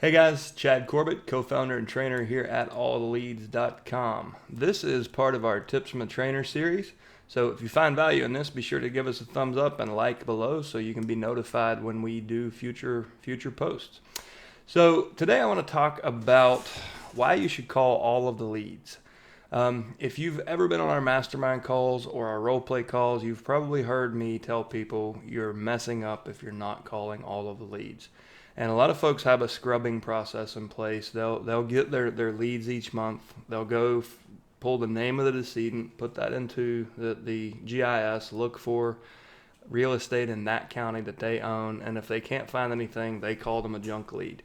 Hey guys, Chad Corbett, co-founder and trainer here at alltheleads.com. This is part of our Tips from a Trainer series. So if you find value in this, be sure to give us a thumbs up and like below so you can be notified when we do future posts. So today I want to talk about why you should call all of the leads. If you've ever been on our mastermind calls or our role play calls, you've probably heard me tell people you're messing up if you're not calling all of the leads. And a lot of folks have a scrubbing process in place. They'll get their leads each month. They'll go pull the name of the decedent, put that into the GIS, look for real estate in that county that they own, and if they can't find anything, they call them a junk lead.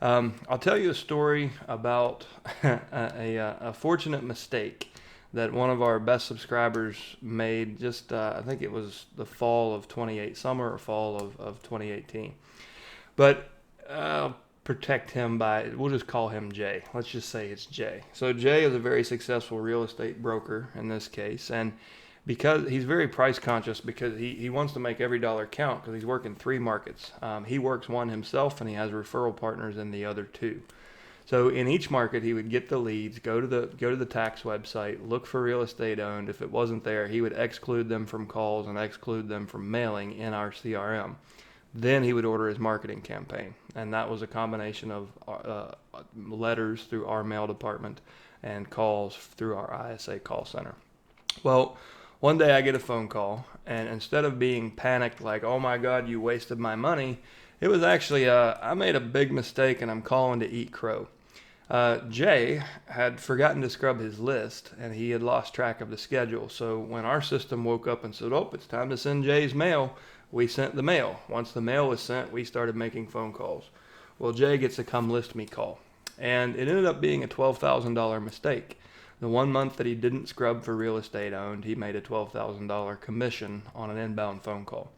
I'll tell you a story about a fortunate mistake that one of our best subscribers made just, I think it was the fall of 28, summer or fall of 2018. But I'll protect him we'll just call him Jay. Let's just say it's Jay. So Jay is a very successful real estate broker in this case. And because he's very price conscious because he wants to make every dollar count because he's working 3 markets. He works one himself and he has referral partners in the other 2. So in each market, he would get the leads, go to the tax website, look for real estate owned. If it wasn't there, he would exclude them from calls and exclude them from mailing in our CRM. Then he would order his marketing campaign, and that was a combination of letters through our mail department and calls through our ISA call center. Well, one day I get a phone call, and instead of being panicked like, oh my God, you wasted my money, it was actually, I made a big mistake and I'm calling to eat crow. Jay had forgotten to scrub his list, and he had lost track of the schedule. So when our system woke up and said, oh, it's time to send Jay's mail, we sent the mail. Once the mail was sent, we started making phone calls. Well, Jay gets a come list me call, and it ended up being a $12,000 mistake. The 1 month that he didn't scrub for real estate owned, he made a $12,000 commission on an inbound phone call.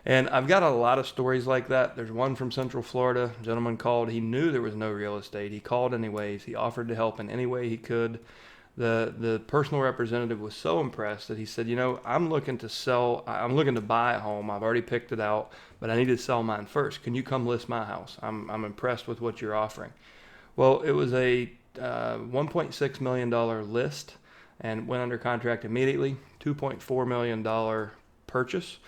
And I've got a lot of stories like that. There's one from Central Florida. A gentleman called. He knew there was no real estate. He called anyways. He offered to help in any way he could. The personal representative was so impressed that he said, I'm looking to buy a home. I've already picked it out, but I need to sell mine first. Can you come list my house? I'm impressed with what you're offering. Well, it was a $1.6 million list and went under contract immediately, $2.4 million purchase.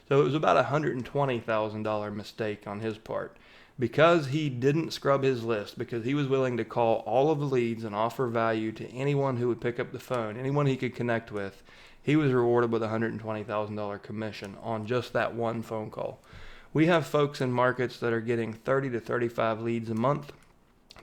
So it was about a $120,000 mistake on his part. Because he didn't scrub his list, because he was willing to call all of the leads and offer value to anyone who would pick up the phone, anyone he could connect with, he was rewarded with a $120,000 commission on just that one phone call. We have folks in markets that are getting 30 to 35 leads a month.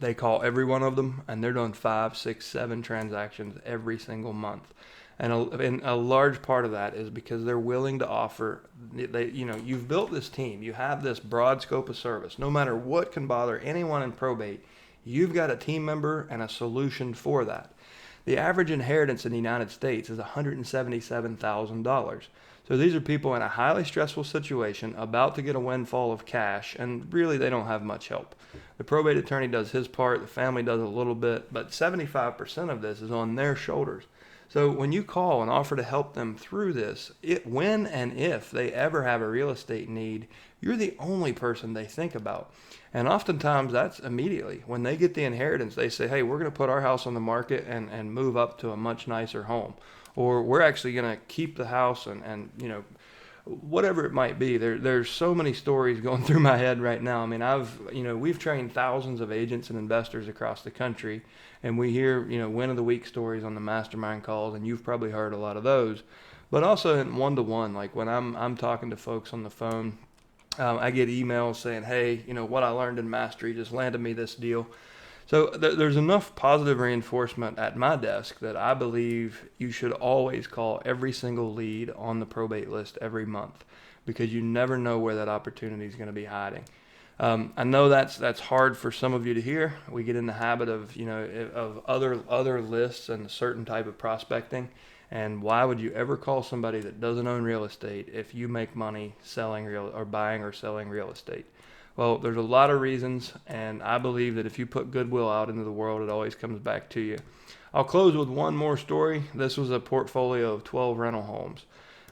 They call every one of them, and they're doing 5, 6, 7 transactions every single month. And a large part of that is because they're willing to offer. You've built this team. You have this broad scope of service. No matter what can bother anyone in probate, you've got a team member and a solution for that. The average inheritance in the United States is $177,000. So these are people in a highly stressful situation, about to get a windfall of cash, and really they don't have much help. The probate attorney does his part, the family does a little bit, but 75% of this is on their shoulders. So when you call and offer to help them through this, when and if they ever have a real estate need, you're the only person they think about. And oftentimes that's immediately. When they get the inheritance, they say, hey, we're going to put our house on the market and move up to a much nicer home. Or we're actually going to keep the house and whatever it might be. There's so many stories going through my head right now. I mean, we've trained thousands of agents and investors across the country, and we hear, win of the week stories on the mastermind calls, and you've probably heard a lot of those. But also in one-to-one, like when I'm talking to folks on the phone, I get emails saying, hey, what I learned in Mastery just landed me this deal. So there's enough positive reinforcement at my desk that I believe you should always call every single lead on the probate list every month, because you never know where that opportunity is going to be hiding. I know that's hard for some of you to hear. We get in the habit of other lists and a certain type of prospecting. And why would you ever call somebody that doesn't own real estate if you make money buying or selling real estate? Well, there's a lot of reasons, and I believe that if you put goodwill out into the world, it always comes back to you. I'll close with one more story. This was a portfolio of 12 rental homes.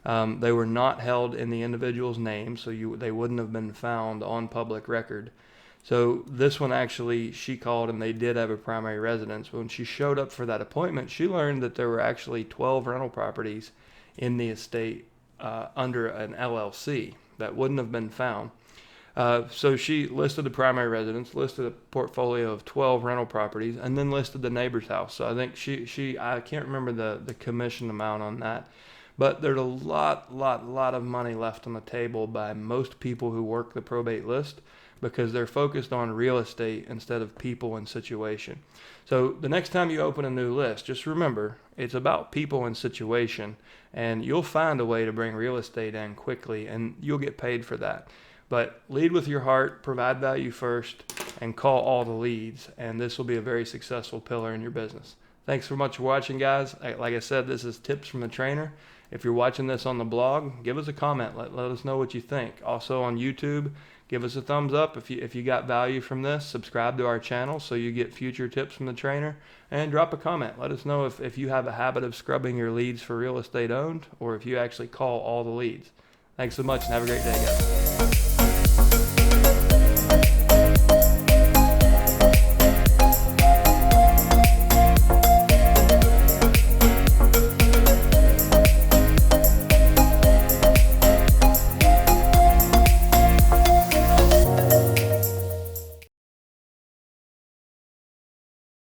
They were not held in the individual's name, so they wouldn't have been found on public record. So this one actually, she called and they did have a primary residence. When she showed up for that appointment, she learned that there were actually 12 rental properties in the estate under an LLC that wouldn't have been found. So she listed the primary residence, listed a portfolio of 12 rental properties, and then listed the neighbor's house. So I think I can't remember the commission amount on that, but there's a lot of money left on the table by most people who work the probate list, because they're focused on real estate instead of people and situation. So the next time you open a new list, just remember, it's about people and situation, and you'll find a way to bring real estate in quickly, and you'll get paid for that. But lead with your heart, provide value first, and call all the leads, and this will be a very successful pillar in your business. Thanks so much for watching, guys. Like I said, this is Tips from the Trainer. If you're watching this on the blog, give us a comment. Let us know what you think. Also on YouTube, give us a thumbs up if you got value from this. Subscribe to our channel so you get future tips from the trainer, and drop a comment. Let us know if you have a habit of scrubbing your leads for real estate owned, or if you actually call all the leads. Thanks so much, and have a great day, guys.